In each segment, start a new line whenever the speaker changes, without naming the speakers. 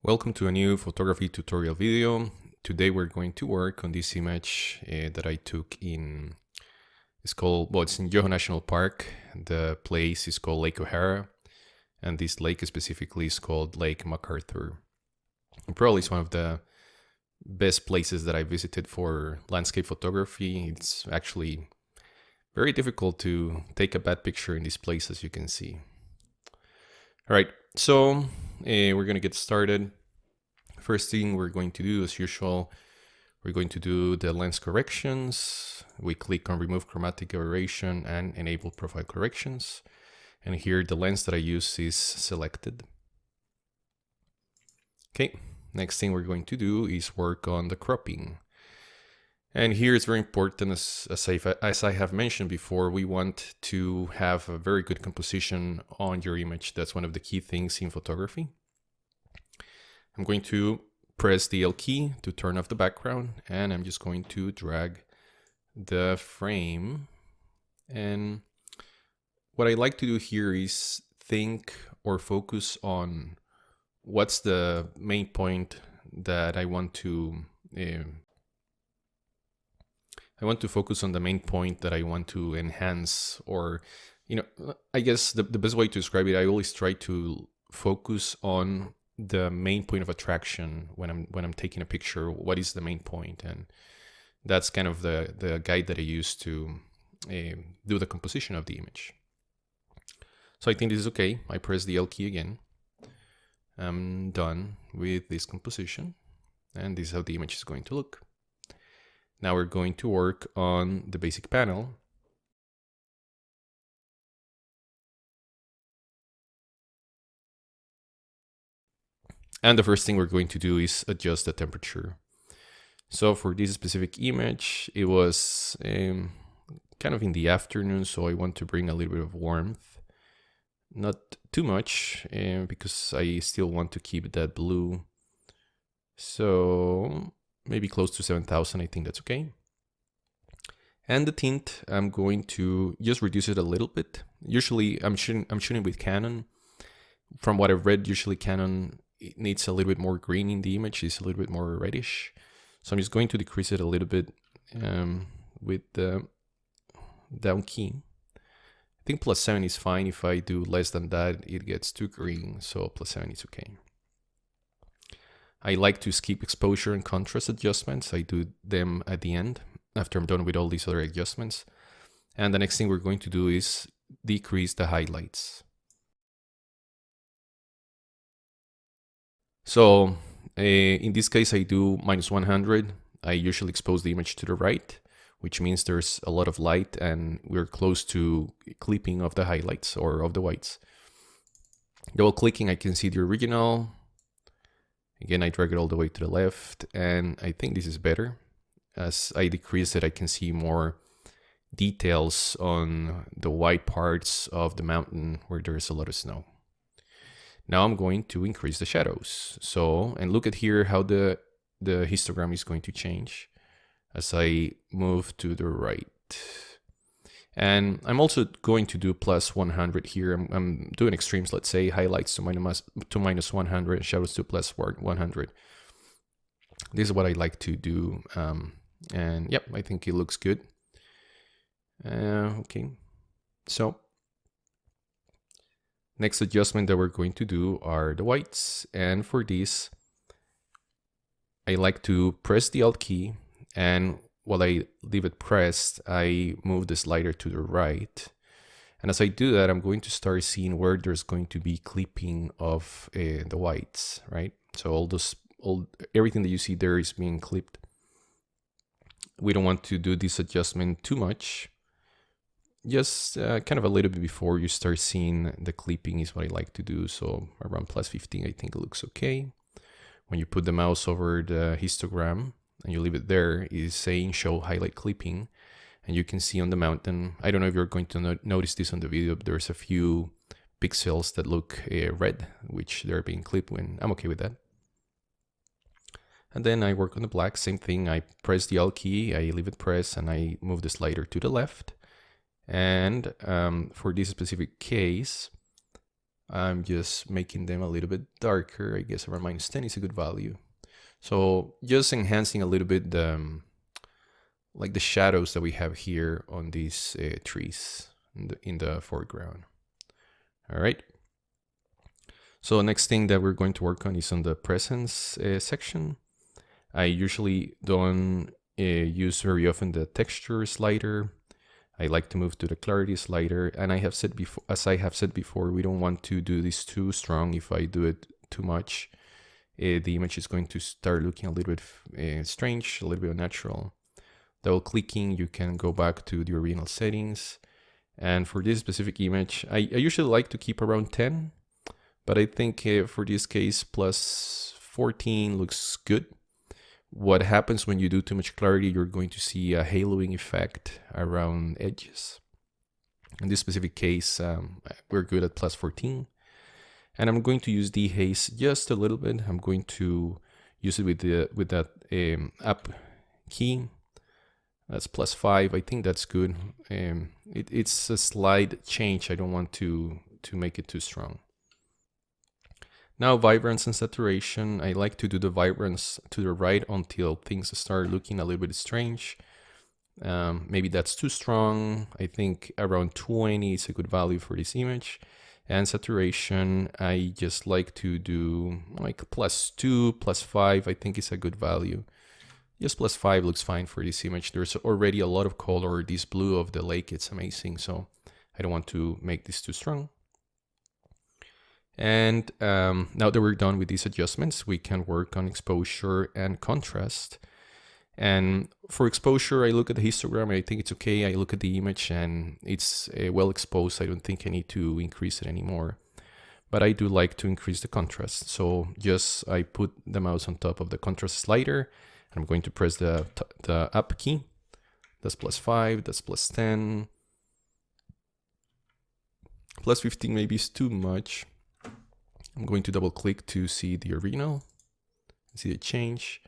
Welcome to a new photography tutorial video. Today we're going to work on this image that I took in, it's in Yoho National Park. The place is called Lake O'Hara, and this lake specifically is called Lake McArthur. And probably it's one of the best places that I visited for landscape photography. It's actually very difficult to take a bad picture in this place, as you can see. All right, so we're going to get started. First thing we're going to do, as usual, we're going to do the lens corrections. We click on remove chromatic aberration and enable profile corrections. And here the lens that I use is selected. Okay, next thing we're going to do is work on the cropping. And here it's very important, as I have mentioned before, we want to have a very good composition on your image. That's one of the key things in photography. I'm going to press the L key to turn off the background, and I'm just going to drag the frame. And what I like to do here is think or focus on what's the main point that I want to focus on the main point that I want to enhance, or, I guess the best way to describe it, I always try to focus on the main point of attraction when I'm taking a picture. What is the main point? And that's kind of the guide that I use to do the composition of the image. So I think this is okay. I press the L key again. I'm done with this composition, and this is how the image is going to look. Now we're going to work on the basic panel. And the first thing we're going to do is adjust the temperature. So for this specific image, it was kind of in the afternoon, so I want to bring a little bit of warmth. Not too much, because I still want to keep that blue. So maybe close to 7,000, I think that's okay. And the tint, I'm going to just reduce it a little bit. Usually I'm shooting with Canon. From what I've read, usually Canon, it needs a little bit more green in the image. It's a little bit more reddish. So I'm just going to decrease it a little bit with the down key. I think +7 is fine. If I do less than that, it gets too green. So +7 is okay. I like to skip exposure and contrast adjustments. I do them at the end after I'm done with all these other adjustments. And the next thing we're going to do is decrease the highlights. So in this case, I do -100. I usually expose the image to the right, which means there's a lot of light and we're close to clipping of the highlights or of the whites. Double clicking, I can see the original. Again, I drag it all the way to the left, and I think this is better. As I decrease it, I can see more details on the white parts of the mountain where there's a lot of snow. Now I'm going to increase the shadows. So, and look at here how the histogram is going to change as I move to the right. And I'm also going to do +100 here. I'm doing extremes, let's say highlights to -100, shadows to +100. This is what I like to do. And yep, I think it looks good. Okay, so next adjustment that we're going to do are the whites. And for this, I like to press the Alt key, and while I leave it pressed, I move the slider to the right. And as I do that, I'm going to start seeing where there's going to be clipping of the whites, right? So everything that you see there is being clipped. We don't want to do this adjustment too much. Just kind of a little bit before you start seeing the clipping is what I like to do. So around +15, I think it looks okay. When you put the mouse over the histogram and you leave it there, is saying show highlight clipping. And you can see on the mountain, I don't know if you're going to notice this on the video, but there's a few pixels that look red, which they're being clipped when. I'm okay with that. And then I work on the black, same thing. I press the Alt key, I leave it pressed, and I move the slider to the left. And for this specific case, I'm just making them a little bit darker. I guess around -10 is a good value. So just enhancing a little bit the like the shadows that we have here on these trees in the foreground. All right. So next thing that we're going to work on is on the presence section. I usually don't use very often the texture slider. I like to move to the clarity slider, and I have said before, as I have said before, we don't want to do this too strong. If I do it too much, the image is going to start looking a little bit strange, a little bit unnatural. Double clicking, you can go back to the original settings. And for this specific image, I usually like to keep around 10, but I think for this case, plus 14 looks good. What happens when you do too much clarity, you're going to see a haloing effect around edges. In this specific case, we're good at plus 14. And I'm going to use dehaze just a little bit. I'm going to use it with that up key. That's plus 5. I think that's good. It's a slight change. I don't want to make it too strong. Now, vibrance and saturation. I like to do the vibrance to the right until things start looking a little bit strange. Maybe that's too strong. I think around 20 is a good value for this image. And saturation, I just like to do like +2, +5. I think is a good value. Just +5 looks fine for this image. There's already a lot of color. This blue of the lake, it's amazing. So I don't want to make this too strong. And now that we're done with these adjustments, we can work on exposure and contrast. And for exposure, I look at the histogram and I think it's okay. I look at the image and it's well exposed. I don't think I need to increase it anymore. But I do like to increase the contrast. So just I put the mouse on top of the contrast slider. I'm going to press the up key. That's +5, that's +10. +15 maybe is too much. I'm going to double click to see the original, see the change.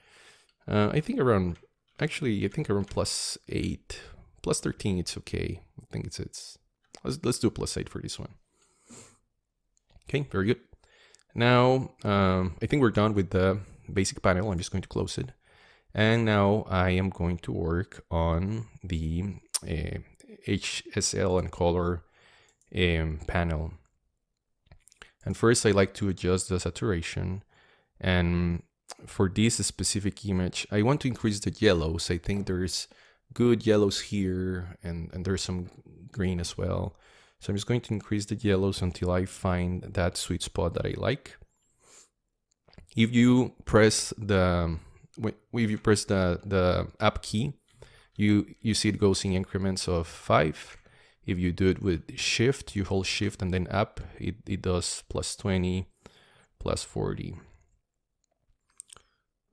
I think around +8, +13, it's okay. I think let's do a +8 for this one. Okay, very good. Now, I think we're done with the basic panel. I'm just going to close it. And now I am going to work on the HSL and color panel. And first I like to adjust the saturation. And for this specific image, I want to increase the yellows. I think there's good yellows here and there's some green as well. So I'm just going to increase the yellows until I find that sweet spot that I like. If you press the up key, you see it goes in increments of 5. If you do it with shift, you hold shift and then up, it does +20, +40.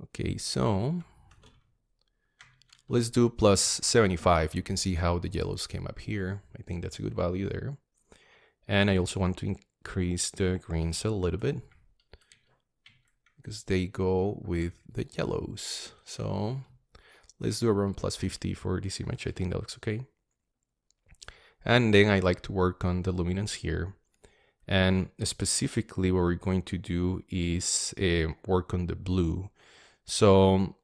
Okay, so let's do +75. You can see how the yellows came up here. I think that's a good value there. And I also want to increase the greens a little bit because they go with the yellows. So let's do around +50 for this image. I think that looks okay. And then I like to work on the luminance here. And specifically what we're going to do is work on the blue. So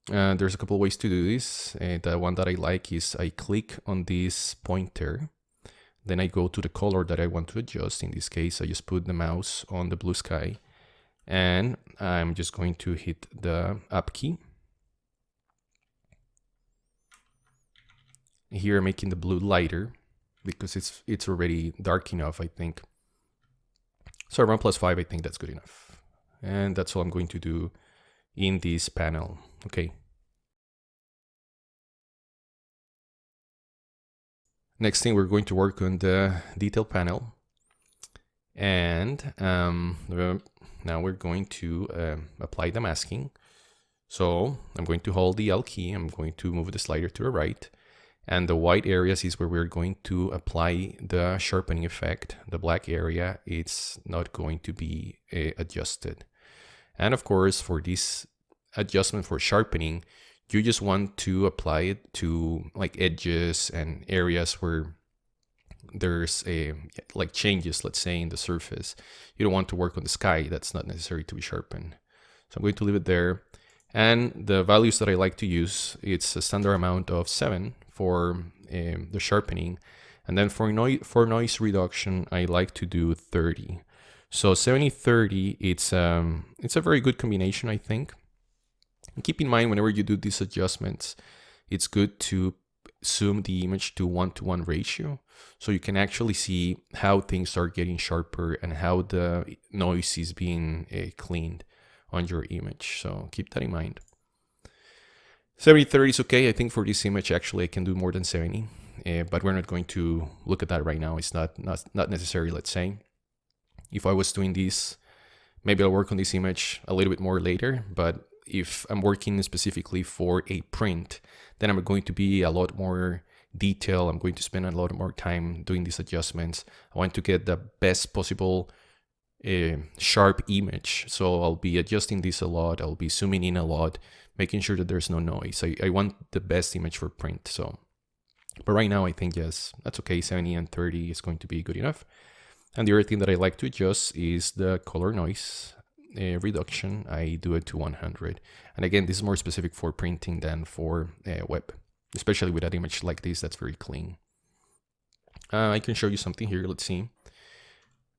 there's a couple of ways to do this. The one that I like is I click on this pointer. Then I go to the color that I want to adjust. In this case, I just put the mouse on the blue sky. And I'm just going to hit the up key. Here, making the blue lighter, because it's already dark enough, I think. So around +5, I think that's good enough. And that's all I'm going to do in this panel. Okay. Next thing, we're going to work on the detail panel. And now we're going to apply the masking. So I'm going to hold the L key. I'm going to move the slider to the right. And the white areas is where we're going to apply the sharpening effect. The black area, it's not going to be adjusted. And of course, for this adjustment for sharpening, you just want to apply it to like edges and areas where there's like changes, let's say, in the surface. You don't want to work on the sky. That's not necessary to be sharpened. So I'm going to leave it there. And the values that I like to use, it's a standard amount of 7 for the sharpening. And then for noise reduction, I like to do 30. So 70-30, it's a very good combination, I think. And keep in mind, whenever you do these adjustments, it's good to zoom the image to 1:1 ratio, so you can actually see how things are getting sharper and how the noise is being cleaned on your image. So keep that in mind. 70-30 is okay. I think for this image, actually, I can do more than 70, but we're not going to look at that right now. It's not necessary, let's say. If I was doing this, maybe I'll work on this image a little bit more later, but if I'm working specifically for a print, then I'm going to be a lot more detailed. I'm going to spend a lot more time doing these adjustments. I want to get the best possible sharp image. So I'll be adjusting this a lot. I'll be zooming in a lot, making sure that there's no noise. I want the best image for print. So, but right now I think, yes, that's okay. 70 and 30 is going to be good enough. And the other thing that I like to adjust is the color noise reduction. I do it to 100. And again, this is more specific for printing than for web, especially with an image like this that's very clean. I can show you something here. Let's see.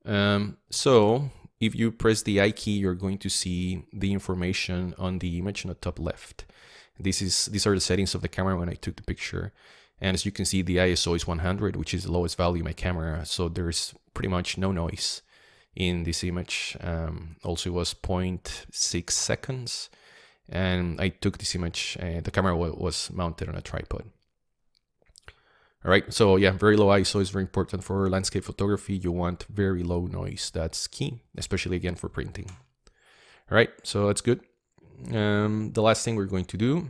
So if you press the I key, you're going to see the information on the image in the top left. These are the settings of the camera when I took the picture. And as you can see, the ISO is 100, which is the lowest value in my camera. So there's pretty much no noise in this image. Also, it was 0.6 seconds. And I took this image, the camera was mounted on a tripod. All right, so yeah, very low ISO is very important for landscape photography. You want very low noise. That's key, especially again for printing. All right, so that's good. The last thing we're going to do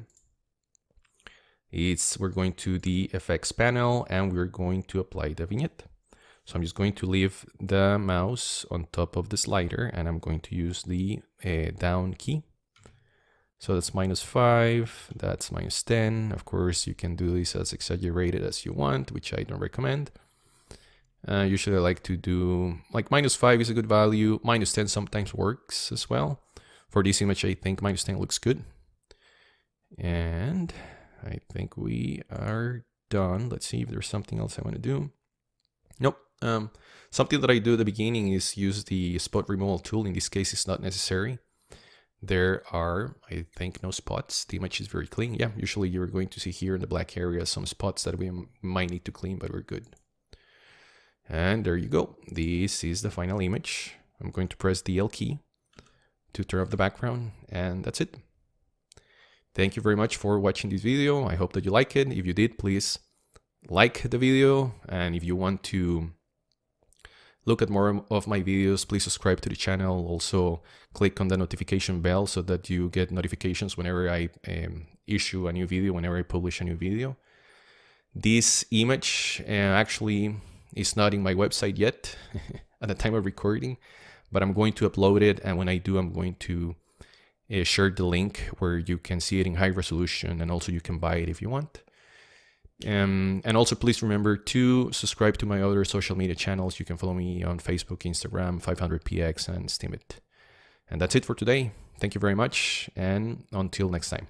is we're going to the effects panel and we're going to apply the vignette. So I'm just going to leave the mouse on top of the slider and I'm going to use the down key. So that's -5, that's -10. Of course, you can do this as exaggerated as you want, which I don't recommend. Usually I like to do, like -5 is a good value. -10 sometimes works as well. For this image, I think -10 looks good. And I think we are done. Let's see if there's something else I want to do. Nope. Something that I do at the beginning is use the spot removal tool. In this case, it's not necessary. There are, I think, no spots. The image is very clean. Yeah, usually you're going to see here in the black area some spots that we might need to clean, but we're good. And there you go. This is the final image. I'm going to press the L key to turn off the background, and that's it. Thank you very much for watching this video. I hope that you like it. If you did, please like the video. And if you want to look at more of my videos, please subscribe to the channel. Also, click on the notification bell so that you get notifications whenever I issue a new video, whenever I publish a new video. This image actually is not in my website yet at the time of recording, but I'm going to upload it. And when I do, I'm going to share the link where you can see it in high resolution, and also you can buy it if you want. And also please remember to subscribe to my other social media channels. You can follow me on Facebook, Instagram, 500px, and Steemit. And that's it for today. Thank you very much, and until next time.